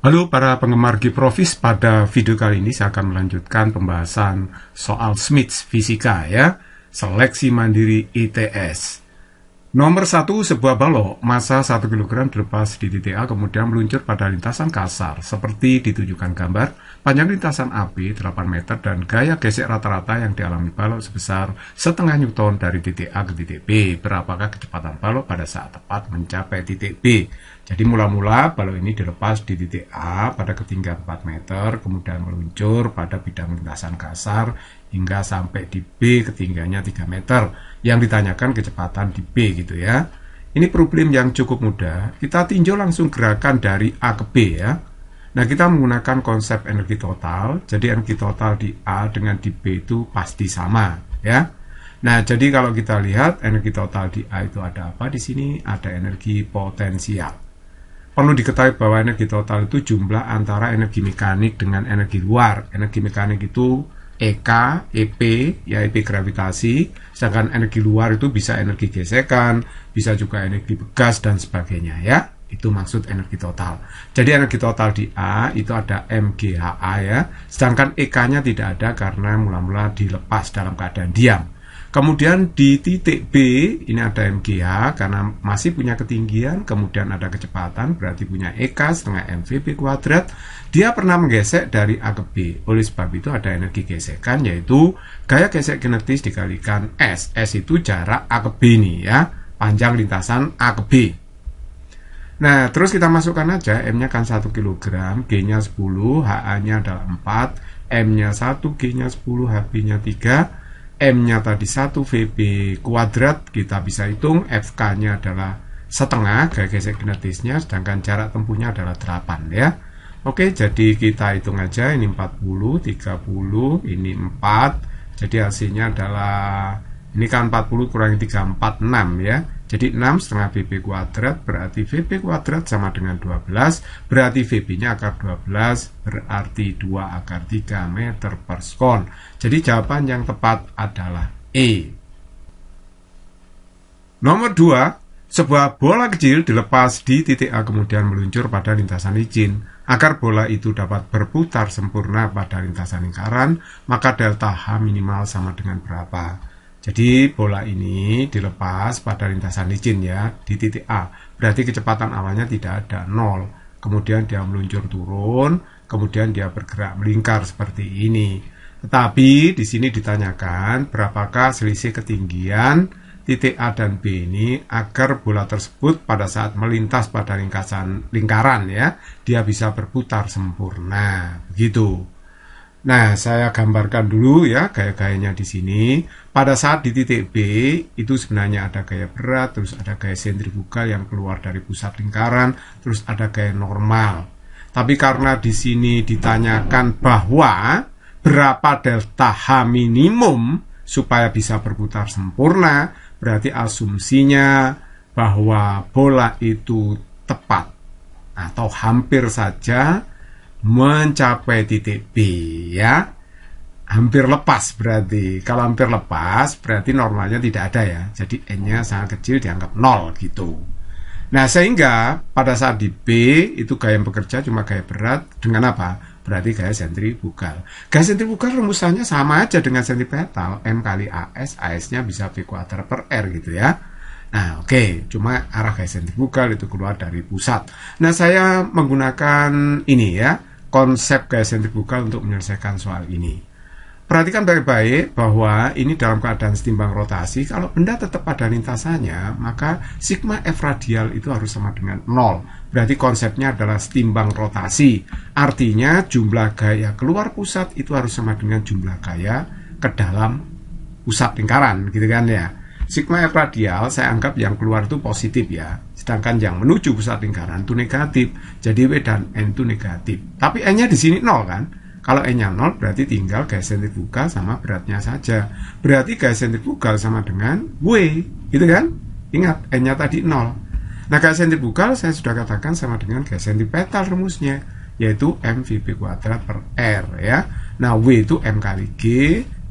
Halo para penggemar Giprofis, pada video kali ini saya akan melanjutkan pembahasan soal Smith Fisika ya, seleksi mandiri ITS. Nomor 1, sebuah balok massa 1 kg dilepas di titik A kemudian meluncur pada lintasan kasar seperti ditunjukkan gambar. Panjang lintasan AB 8 meter dan gaya gesek rata-rata yang dialami balok sebesar setengah Newton dari titik A ke titik B. Berapakah kecepatan balok pada saat tepat mencapai titik B? Jadi mula-mula balok ini dilepas di titik A pada ketinggian 4 meter, kemudian meluncur pada bidang lintasan kasar hingga sampai di B ketinggiannya 3 meter. Yang ditanyakan kecepatan di B gitu ya. Ini problem yang cukup mudah. Kita tinjau langsung gerakan dari A ke B ya. Nah, kita menggunakan konsep energi total. Jadi energi total di A dengan di B itu pasti sama ya. Nah, jadi kalau kita lihat energi total di A itu ada apa? Di sini ada energi potensial. Perlu diketahui bahwa energi total itu jumlah antara energi mekanik dengan energi luar. Energi mekanik itu EK, EP, ya EP gravitasi, sedangkan energi luar itu bisa energi gesekan, bisa juga energi gas dan sebagainya ya. Itu maksud energi total. Jadi energi total di A itu ada MGHA ya, sedangkan EK-nya tidak ada karena mula-mula dilepas dalam keadaan diam. Kemudian di titik B ini ada MGH karena masih punya ketinggian, kemudian ada kecepatan berarti punya EK setengah mvp kuadrat. Dia pernah menggesek dari A ke B. Oleh sebab itu ada energi gesekan yaitu gaya gesek kinetis dikalikan S. S itu jarak A ke B nih ya, panjang lintasan A ke B. Nah, terus kita masukkan aja, M-nya kan 1 kg, G-nya 10, HA-nya adalah 4, M-nya 1, G-nya 10, HB-nya 3, M-nya tadi 1 VB kuadrat, kita bisa hitung, FK-nya adalah setengah, gaya gesek kinetisnya, sedangkan jarak tempuhnya adalah 8 ya. Oke, jadi kita hitung aja, ini 40, 30, ini 4, jadi hasilnya adalah, ini kan 40 kurangi 3, 46 ya. Jadi 6 setengah VB kuadrat, berarti VB kuadrat sama dengan 12, berarti VB-nya akar 12, berarti 2 akar 3 meter per sekon. Jadi jawaban yang tepat adalah E. Nomor 2, sebuah bola kecil dilepas di titik A kemudian meluncur pada lintasan licin. Agar bola itu dapat berputar sempurna pada lintasan lingkaran, maka delta H minimal sama dengan berapa? Jadi bola ini dilepas pada lintasan licin ya, di titik A. Berarti kecepatan awalnya tidak ada, 0. Kemudian dia meluncur turun, kemudian dia bergerak melingkar seperti ini. Tetapi di sini ditanyakan berapakah selisih ketinggian titik A dan B ini agar bola tersebut pada saat melintas pada lingkaran ya, dia bisa berputar sempurna. Begitu. Nah, saya gambarkan dulu ya gaya-gayanya di sini. Pada saat di titik B itu sebenarnya ada gaya berat, terus ada gaya sentrifugal yang keluar dari pusat lingkaran, terus ada gaya normal. Tapi karena di sini ditanyakan bahwa berapa delta H minimum supaya bisa berputar sempurna, berarti asumsinya bahwa bola itu tepat atau hampir saja mencapai titik B ya, hampir lepas berarti. Kalau hampir lepas berarti normalnya tidak ada ya, jadi N-nya sangat kecil, dianggap 0 gitu. Nah, sehingga pada saat di B itu gaya yang bekerja cuma gaya berat dengan apa? Berarti gaya sentrifugal. Gaya sentrifugal rumusannya sama aja dengan sentripetal, M kali AS, AS-nya bisa V kuadrat per R gitu ya. Nah, oke, cuma arah gaya sentrifugal itu keluar dari pusat. Nah, saya menggunakan ini ya, konsep gaya sentrifugal untuk menyelesaikan soal ini. Perhatikan baik-baik bahwa ini dalam keadaan setimbang rotasi, kalau benda tetap pada lintasannya, maka sigma F radial itu harus sama dengan 0. Berarti konsepnya adalah setimbang rotasi. Artinya jumlah gaya keluar pusat itu harus sama dengan jumlah gaya ke dalam pusat lingkaran, gitu kan ya. Sigma F radial saya anggap yang keluar itu positif ya, sedangkan yang menuju pusat lingkaran itu negatif. Jadi W dan N itu negatif. Tapi N-nya di sini 0 kan? Kalau N-nya 0 berarti tinggal gaya sentrifugal sama beratnya saja. Berarti gaya sentrifugal sama dengan W, gitu kan? Ingat, N-nya tadi 0. Nah, gaya sentrifugal saya sudah katakan sama dengan gaya sentripetal rumusnya, yaitu mvp kuadrat per R ya. Nah, W itu M kali G,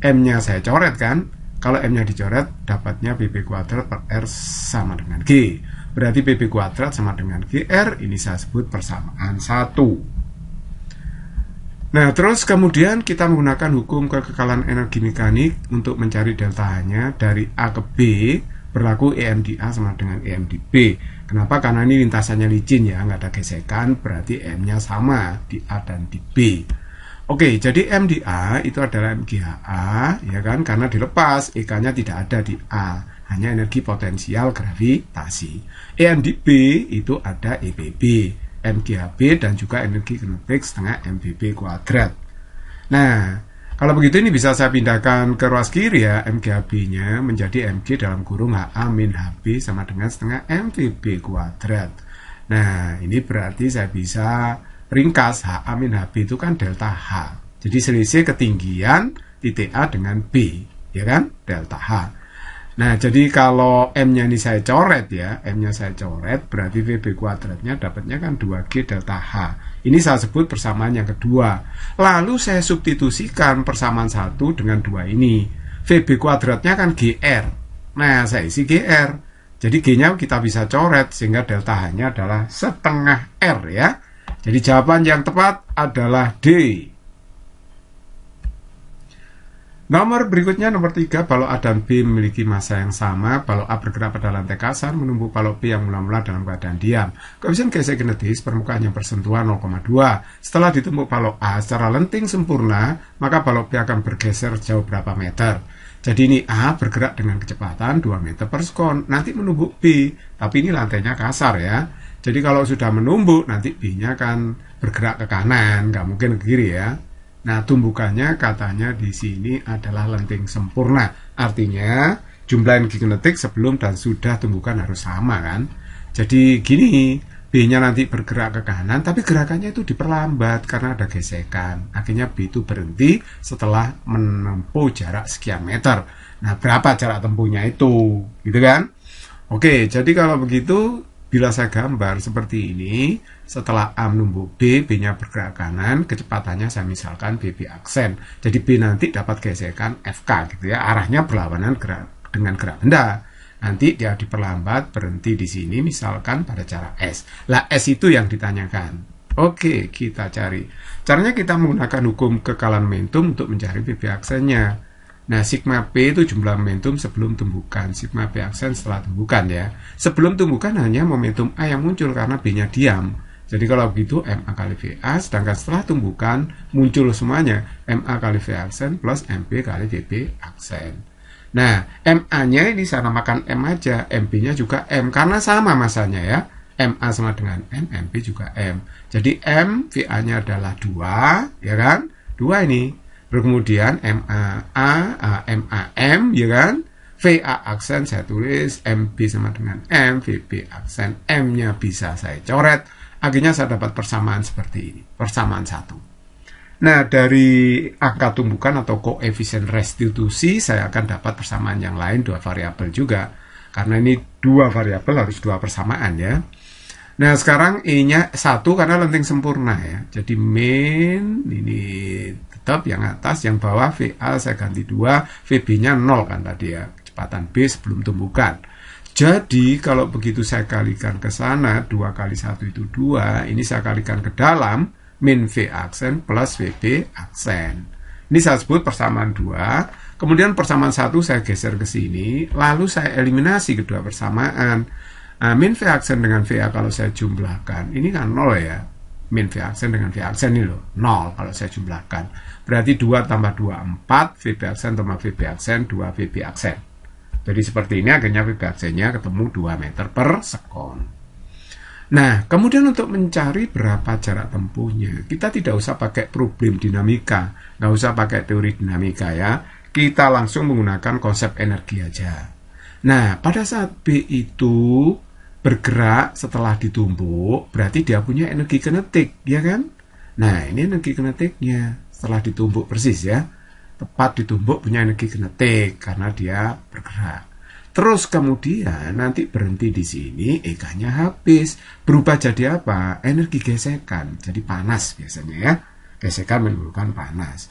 M-nya saya coret kan? Kalau M-nya dicoret, dapatnya PP kuadrat per R sama dengan G. Berarti PP kuadrat sama dengan GR, ini saya sebut persamaan 1. Nah, terus kemudian kita menggunakan hukum kekekalan energi mekanik untuk mencari delta H-nya dari A ke B, berlaku EM di A sama dengan EM di B. Kenapa? Karena ini lintasannya licin ya, nggak ada gesekan, berarti EM-nya sama di A dan di B. Oke, jadi M di A itu adalah MGHA, ya kan? Karena dilepas, EK-nya tidak ada di A, hanya energi potensial gravitasi. EM di B itu ada EBB, MGHB, dan juga energi kinetik setengah MBB kuadrat. Nah, kalau begitu ini bisa saya pindahkan ke ruas kiri ya, MGHB-nya menjadi MG dalam kurung HA min HB sama dengan setengah MVB kuadrat. Nah, ini berarti saya bisa ringkas HA min HB itu kan delta H. Jadi selisih ketinggian titik A dengan B, ya kan? Delta H. Nah, jadi kalau M-nya ini saya coret ya, M-nya saya coret, berarti VB kuadratnya dapatnya kan 2G delta H. Ini saya sebut persamaan yang kedua. Lalu saya substitusikan persamaan 1 dengan 2 ini. VB kuadratnya kan GR. Nah, saya isi GR. Jadi G-nya kita bisa coret, sehingga delta H-nya adalah setengah R ya. Jadi jawaban yang tepat adalah D. Nomor berikutnya, nomor 3, balok A dan B memiliki massa yang sama. Balok A bergerak pada lantai kasar, menumbuk balok B yang mula-mula dalam keadaan diam. Koefisien gesek kinetis permukaan yang bersentuhan 0,2. Setelah ditumbuk balok A secara lenting sempurna, maka balok B akan bergeser jauh berapa meter. Jadi ini A bergerak dengan kecepatan 2 meter per sekon, nanti menumbuk B. Tapi ini lantainya kasar ya. Jadi kalau sudah menumbuk, nanti B-nya akan bergerak ke kanan, nggak mungkin ke kiri ya. Nah, tumbukannya katanya di sini adalah lenting sempurna. Artinya, jumlah energi kinetik sebelum dan sudah tumbukan harus sama kan. Jadi gini, B-nya nanti bergerak ke kanan, tapi gerakannya itu diperlambat karena ada gesekan. Akhirnya B itu berhenti setelah menempuh jarak sekian meter. Nah, berapa jarak tempuhnya itu? Gitu kan? Oke, jadi kalau begitu, bila saya gambar seperti ini, setelah A menumbuk B, B-nya bergerak kanan, kecepatannya saya misalkan BB aksen. Jadi B nanti dapat gesekan FK gitu ya, arahnya berlawanan dengan gerak benda. Nanti dia diperlambat, berhenti di sini misalkan pada jarak S. Lah S itu yang ditanyakan. Oke, kita cari. Caranya kita menggunakan hukum kekalan momentum untuk mencari BB aksennya. Nah, sigma P itu jumlah momentum sebelum tumbukan, sigma P aksen setelah tumbukan ya. Sebelum tumbukan hanya momentum A yang muncul karena B-nya diam. Jadi kalau begitu MA kali VA, sedangkan setelah tumbukan muncul semuanya MA kali V aksen plus MB kali VB aksen. Nah, MA-nya ini saya namakan M aja, MB-nya juga M karena sama masanya ya. MA sama dengan M, MB juga M. Jadi M, VA-nya adalah 2, ya kan? 2 ini. Kemudian MAM, ya kan? VA aksen saya tulis, MB sama dengan M, VB aksen, M-nya bisa saya coret. Akhirnya saya dapat persamaan seperti ini, persamaan 1. Nah, dari angka tumbukan atau koefisien restitusi, saya akan dapat persamaan yang lain, 2 variabel juga. Karena ini 2 variabel harus 2 persamaan ya. Nah, sekarang E-nya 1 karena lenting sempurna ya. Jadi min, ini tetap yang atas, yang bawah VA saya ganti 2, VB-nya 0 kan tadi ya. Kecepatan B sebelum tumbukan. Jadi, kalau begitu saya kalikan ke sana, 2 kali 1 itu 2, ini saya kalikan ke dalam, min V aksen plus VB aksen. Ini saya sebut persamaan 2, kemudian persamaan 1 saya geser ke sini, lalu saya eliminasi kedua persamaan. Nah, min V aksen dengan VA kalau saya jumlahkan, ini kan 0 ya. Min V aksen dengan V aksen ini loh, 0 kalau saya jumlahkan. Berarti 2 tambah 2, 4, VB aksen tambah VB aksen, 2 VB aksen. Jadi seperti ini akhirnya VB aksennya ketemu 2 meter per sekon. Nah, kemudian untuk mencari berapa jarak tempuhnya, kita tidak usah pakai problem dinamika, nggak usah pakai teori dinamika ya. Kita langsung menggunakan konsep energi aja. Nah, pada saat B itu bergerak setelah ditumbuk, berarti dia punya energi kinetik, ya kan? Nah, ini energi kinetiknya setelah ditumbuk persis ya. Tepat ditumbuk punya energi kinetik karena dia bergerak. Terus kemudian nanti berhenti di sini, EK-nya habis. Berubah jadi apa? Energi gesekan, jadi panas biasanya ya. Gesekan menimbulkan panas.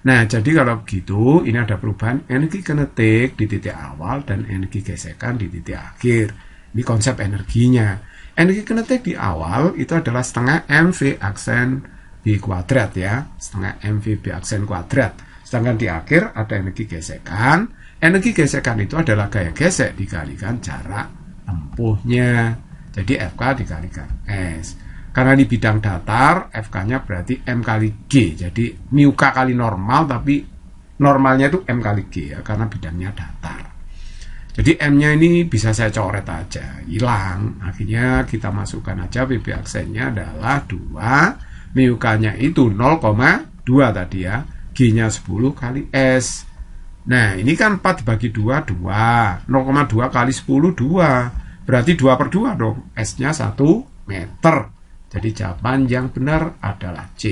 Nah, jadi kalau begitu, ini ada perubahan energi kinetik di titik awal dan energi gesekan di titik akhir. Ini konsep energinya. Energi kinetik di awal itu adalah setengah MV aksen B kuadrat ya, setengah MV B aksen kuadrat. Sedangkan di akhir ada energi gesekan. Energi gesekan itu adalah gaya gesek dikalikan jarak tempuhnya. Jadi FK dikalikan S. Karena di bidang datar, FK-nya berarti M kali G. Jadi mu K kali normal, tapi normalnya itu M kali G ya, karena bidangnya datar. Jadi M-nya ini bisa saya coret aja, hilang. Akhirnya kita masukkan aja PB aksennya adalah 2. Mu K-nya itu 0,2 tadi ya. G-nya 10 kali S. Nah, ini kan 4 dibagi 2, 2. 0,2 kali 10, 2. Berarti 2 per 2 dong. S-nya 1 meter. Jadi jawaban yang benar adalah C.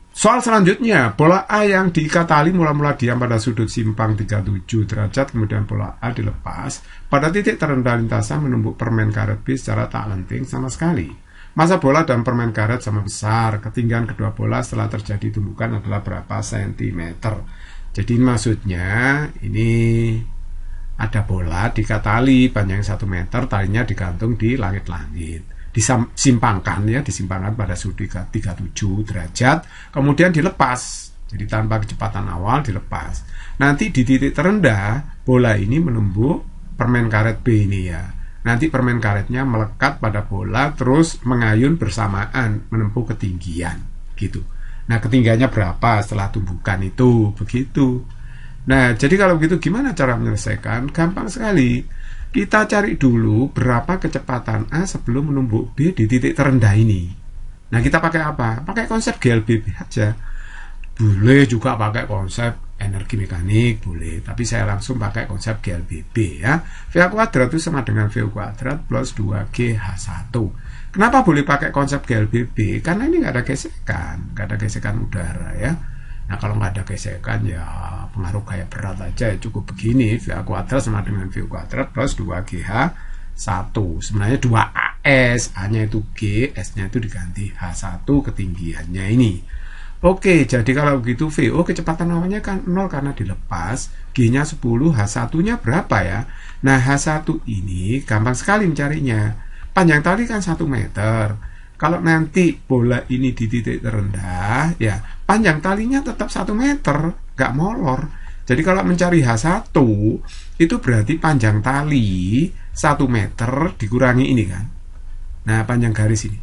Soal selanjutnya, bola A yang diikat tali mula-mula diam pada sudut simpang 37 derajat, kemudian bola A dilepas. Pada titik terendah lintasan menumbuk permen karet B secara tak lenting sama sekali. Massa bola dan permen karet sama besar. Ketinggian kedua bola setelah terjadi tumbukan adalah berapa sentimeter. Jadi maksudnya ini ada bola diikat tali panjangnya 1 meter, talinya digantung di langit-langit, disimpangkan pada sudut 37 derajat, kemudian dilepas. Jadi tanpa kecepatan awal dilepas. Nanti di titik terendah bola ini menumbuk permen karet B ini ya. Nanti permen karetnya melekat pada bola terus mengayun bersamaan menempuh ketinggian gitu. Nah, ketinggiannya berapa setelah tumbukan itu begitu. Nah, jadi kalau begitu gimana cara menyelesaikan? Gampang sekali. Kita cari dulu berapa kecepatan A sebelum menumbuk B di titik terendah ini. Nah, kita pakai apa? Pakai konsep GLBB aja. Boleh juga pakai konsep energi mekanik, boleh. Tapi saya langsung pakai konsep GLBB ya. VA kuadrat itu sama dengan VU kuadrat plus 2GH1. Kenapa boleh pakai konsep GLBB? Karena ini nggak ada gesekan udara ya. Nah, kalau nggak ada gesekan ya pengaruh gaya berat aja ya cukup begini. VA kuadrat sama dengan VU kuadrat plus 2GH1. Sebenarnya 2AS, A-nya itu G, S-nya itu diganti H1 ketinggiannya ini. Oke, jadi kalau begitu VO kecepatan awalnya kan 0 karena dilepas. G-nya 10, H1-nya berapa ya? Nah, H1 ini gampang sekali mencarinya. Panjang tali kan 1 meter. Kalau nanti bola ini di titik terendah, ya panjang talinya tetap 1 meter, gak molor. Jadi kalau mencari H1, itu berarti panjang tali 1 meter dikurangi ini kan. Nah, panjang garis ini.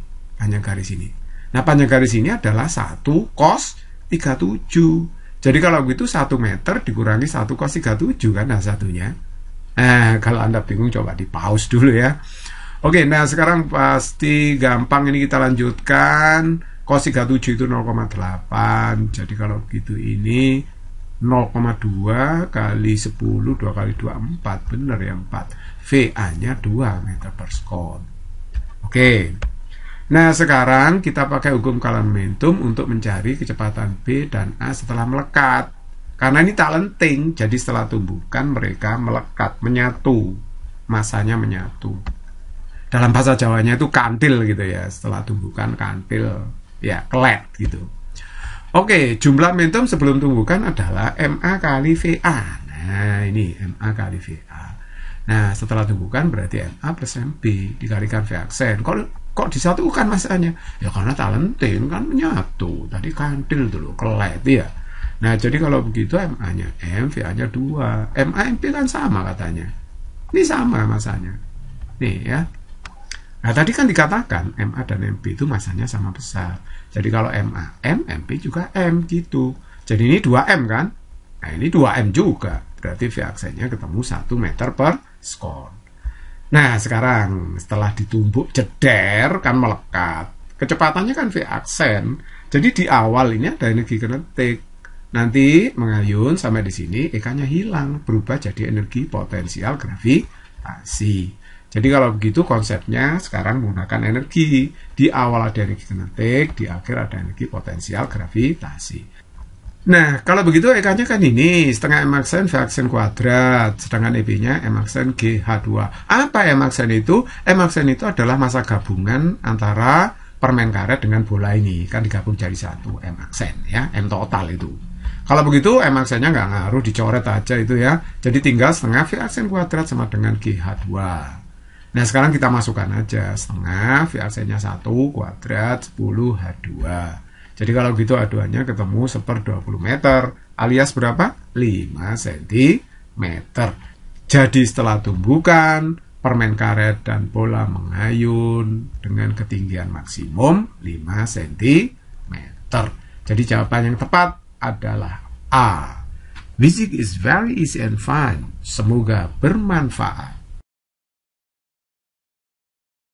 Nah, panjang garis ini adalah 1 cos 37. Jadi kalau begitu 1 meter dikurangi 1 cos 37 kan H1-nya. Nah, kalau Anda bingung coba di pause dulu ya. Oke, nah sekarang pasti gampang ini kita lanjutkan. Cos 37 itu 0,8. Jadi kalau begitu ini 0,2 kali 10, 2 kali 2, 4. Benar ya 4. VA-nya 2 meter per sekon. Oke. Nah sekarang kita pakai hukum Coulomb momentum untuk mencari kecepatan B dan A setelah melekat. Karena ini tak lenting, jadi setelah tumbukan mereka melekat, menyatu. Masanya menyatu. Dalam bahasa Jawanya itu kantil gitu ya, setelah tumbukan kantil ya, kelet gitu. Oke, jumlah momentum sebelum tumbukan adalah MA kali VA. Nah ini MA kali VA. Nah setelah tumbukan berarti MA plus MB dikalikan V aksen. Kok disatukan masanya? Ya karena tak lenting kan menyatu. Tadi kantil dulu, kelet ya. Nah jadi kalau begitu MA nya M, VA nya 2. MA MB kan sama katanya. Ini sama masanya. Nih ya. Nah tadi kan dikatakan MA dan MB itu masanya sama besar. Jadi kalau MA M, MB juga M gitu. Jadi ini 2M kan. Nah ini 2M juga. Berarti V aksennya ketemu 1 meter per sekon. Nah sekarang setelah ditumbuk jeder kan melekat. Kecepatannya kan V aksen. Jadi di awal ini ada energi kinetik. Nanti mengayun sampai di sini EK-nya hilang. Berubah jadi energi potensial gravitasi. Jadi kalau begitu konsepnya sekarang menggunakan energi. Di awal ada energi kinetik, di akhir ada energi potensial gravitasi. Nah, kalau begitu EK-nya kan ini, setengah M aksen V aksen kuadrat, sedangkan EB-nya M aksen GH2. Apa M aksen itu? M aksen itu adalah massa gabungan antara permen karet dengan bola ini. Kan digabung jadi satu M aksen ya, M total itu. Kalau begitu M aksennya nggak ngaruh, dicoret aja itu ya. Jadi tinggal setengah V aksen kuadrat sama dengan GH2. Nah, sekarang kita masukkan aja setengah, VAC-nya 1, kuadrat, 10H2. Jadi kalau gitu aduannya ketemu 1/20 meter, alias berapa? 5 cm. Jadi setelah tumbukan, permen karet dan bola mengayun dengan ketinggian maksimum 5 cm. Jadi jawaban yang tepat adalah A. Music is very easy and fun. Semoga bermanfaat.